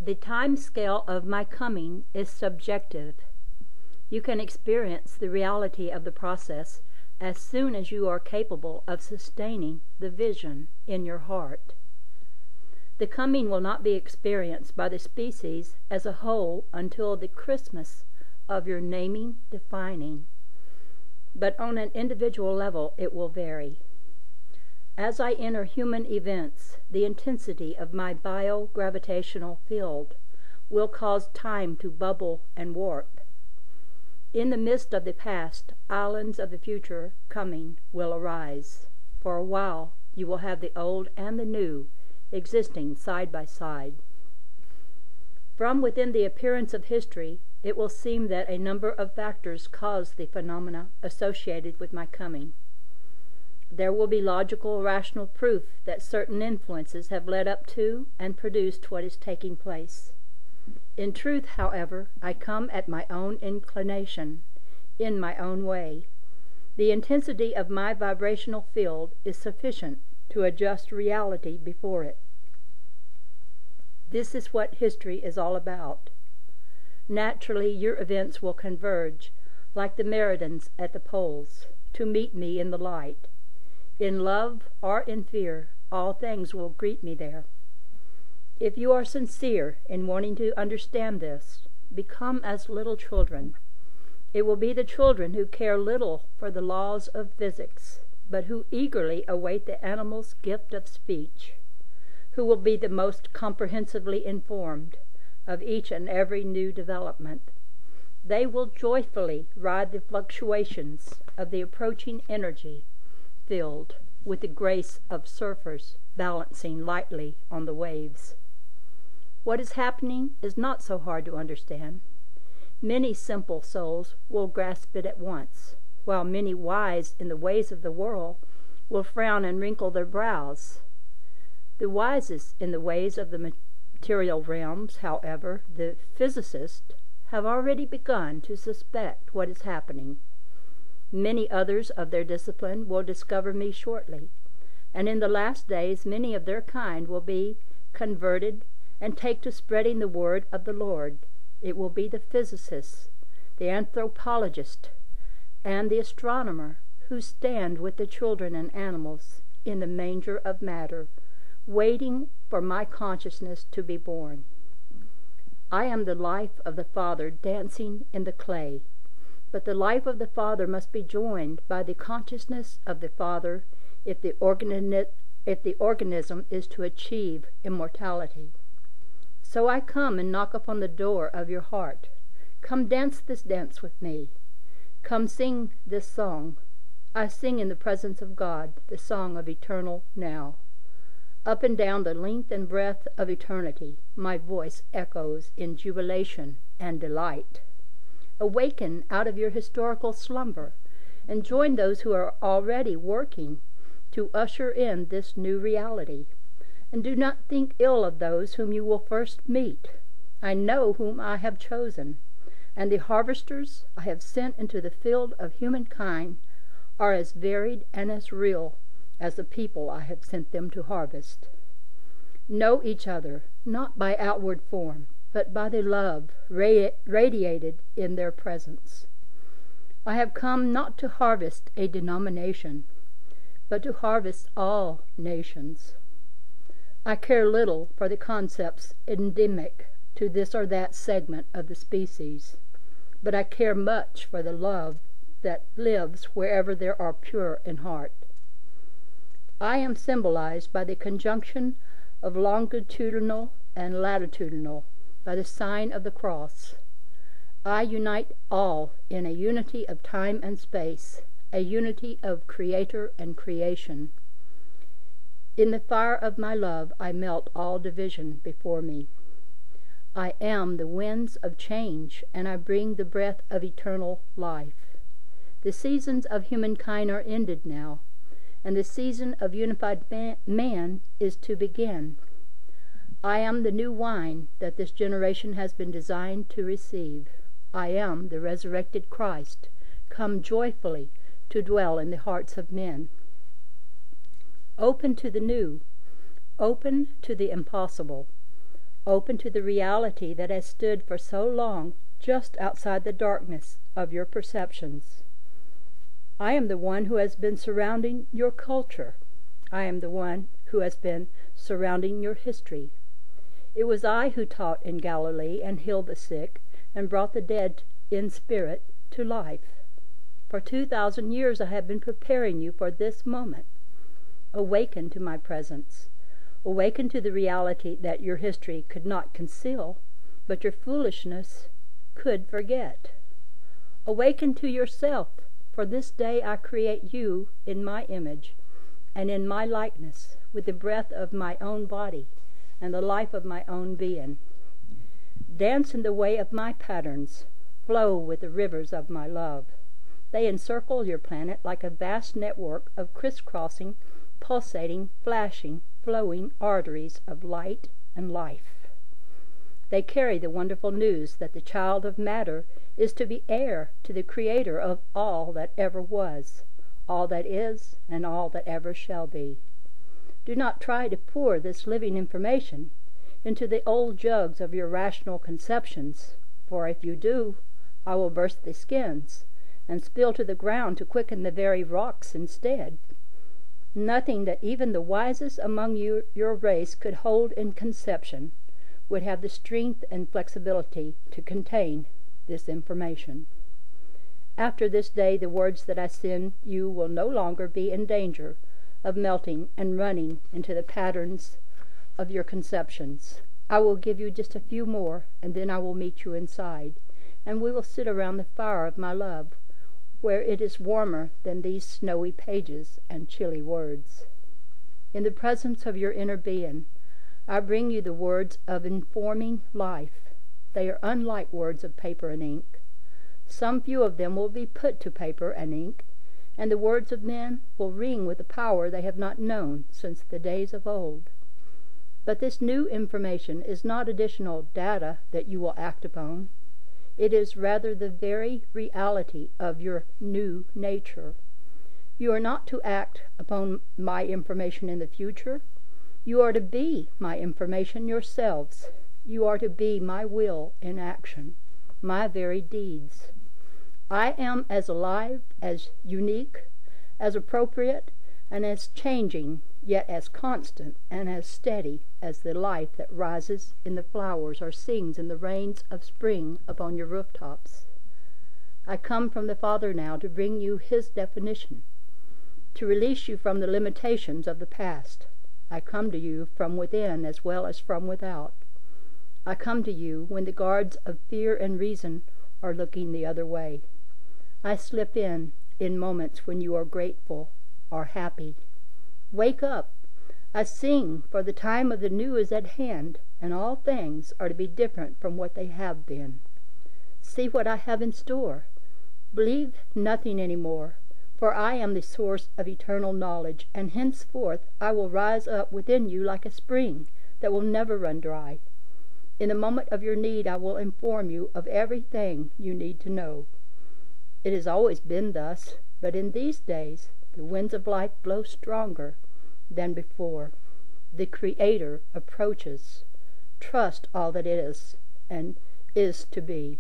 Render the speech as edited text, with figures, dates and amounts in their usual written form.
The time scale of my coming is subjective. You can experience the reality of the process as soon as you are capable of sustaining the vision in your heart. The coming will not be experienced by the species as a whole until the Christmas of your naming, defining, but on an individual level it will vary. As I enter human events, the intensity of my biogravitational field will cause time to bubble and warp. In the midst of the past, islands of the future coming will arise. For a while, you will have the old and the new existing side by side. From within the appearance of history, it will seem that a number of factors cause the phenomena associated with my coming. There will be logical, rational proof that certain influences have led up to and produced what is taking place. In truth, however, I come at my own inclination, in my own way. The intensity of my vibrational field is sufficient to adjust reality before it. This is what history is all about. Naturally, your events will converge, like the meridians at the poles, to meet me in the light. In love or in fear, all things will greet me there. If you are sincere in wanting to understand this, become as little children. It will be the children who care little for the laws of physics, but who eagerly await the animal's gift of speech, who will be the most comprehensively informed of each and every new development. They will joyfully ride the fluctuations of the approaching energy field with the grace of surfers balancing lightly on the waves. What is happening is not so hard to understand. Many simple souls will grasp it at once, while many wise in the ways of the world will frown and wrinkle their brows. The wisest in the ways of the material realms, however, the physicists, have already begun to suspect what is happening. Many others of their discipline will discover me shortly, and in the last days many of their kind will be converted and take to spreading the word of the Lord. It will be the physicist, the anthropologist, and the astronomer who stand with the children and animals in the manger of matter, waiting for my consciousness to be born. I am the life of the Father dancing in the clay, but the life of the Father must be joined by the consciousness of the Father if the organism is to achieve immortality. So I come and knock upon the door of your heart. Come dance this dance with me. Come sing this song. I sing in the presence of God, the song of eternal now. Up and down the length and breadth of eternity, my voice echoes in jubilation and delight. Awaken out of your historical slumber and join those who are already working to usher in this new reality. And do not think ill of those whom you will first meet. I know whom I have chosen, and the harvesters I have sent into the field of humankind are as varied and as real as the people I have sent them to harvest. Know each other, not by outward form, but by the love radiated in their presence. I have come not to harvest a denomination, but to harvest all nations. I care little for the concepts endemic to this or that segment of the species, but I care much for the love that lives wherever there are pure in heart. I am symbolized by the conjunction of longitudinal and latitudinal, by the sign of the cross. I unite all in a unity of time and space, a unity of creator and creation. In the fire of my love I melt all division before me. I am the winds of change, and I bring the breath of eternal life. The seasons of humankind are ended now, and the season of unified man is to begin. I am the new wine that this generation has been designed to receive. I am the resurrected Christ, come joyfully to dwell in the hearts of men. Open to the new, open to the impossible, Open to the reality that has stood for so long just outside the darkness of your perceptions. I am the one who has been surrounding your culture. I am the one who has been surrounding your history. It was I who taught in Galilee and healed the sick and brought the dead in spirit to life. For 2,000 years I have been preparing you for this moment. Awaken to my presence. Awaken to the reality that your history could not conceal, but your foolishness could forget. Awaken to yourself, for this day I create you in my image and in my likeness, with the breath of my own body and the life of my own being. Dance in the way of my patterns. Flow with the rivers of my love. They encircle your planet like a vast network of crisscrossing, pulsating, flashing, flowing arteries of light and life. They carry the wonderful news that the child of matter is to be heir to the Creator of all that ever was, all that is, and all that ever shall be. Do not try to pour this living information into the old jugs of your rational conceptions, for if you do, I will burst the skins and spill to the ground to quicken the very rocks instead. Nothing that even the wisest among your race could hold in conception would have the strength and flexibility to contain this information. After this day, the words that I send you will no longer be in danger of melting and running into the patterns of your conceptions. I will give you just a few more, and then I will meet you inside, and we will sit around the fire of my love, where it is warmer than these snowy pages and chilly words. In the presence of your inner being, I bring you the words of informing life. They are unlike words of paper and ink. Some few of them will be put to paper and ink, and the words of men will ring with a power they have not known since the days of old. But this new information is not additional data that you will act upon. It is rather the very reality of your new nature. You are not to act upon my information in the future. You are to be my information yourselves. You are to be my will in action, my very deeds. I am as alive, as unique, as appropriate, and as changing, yet as constant and as steady as the life that rises in the flowers or sings in the rains of spring upon your rooftops. I come from the Father now to bring you His definition, to release you from the limitations of the past. I come to you from within as well as from without. I come to you when the guards of fear and reason are looking the other way. I slip in moments when you are grateful or happy. Wake up! I sing, for the time of the new is at hand, and all things are to be different from what they have been. See what I have in store. Believe nothing any more, for I am the source of eternal knowledge, and henceforth I will rise up within you like a spring that will never run dry. In the moment of your need I will inform you of everything you need to know. It has always been thus, but in these days the winds of life blow stronger than before. The Creator approaches. Trust all that is and is to be.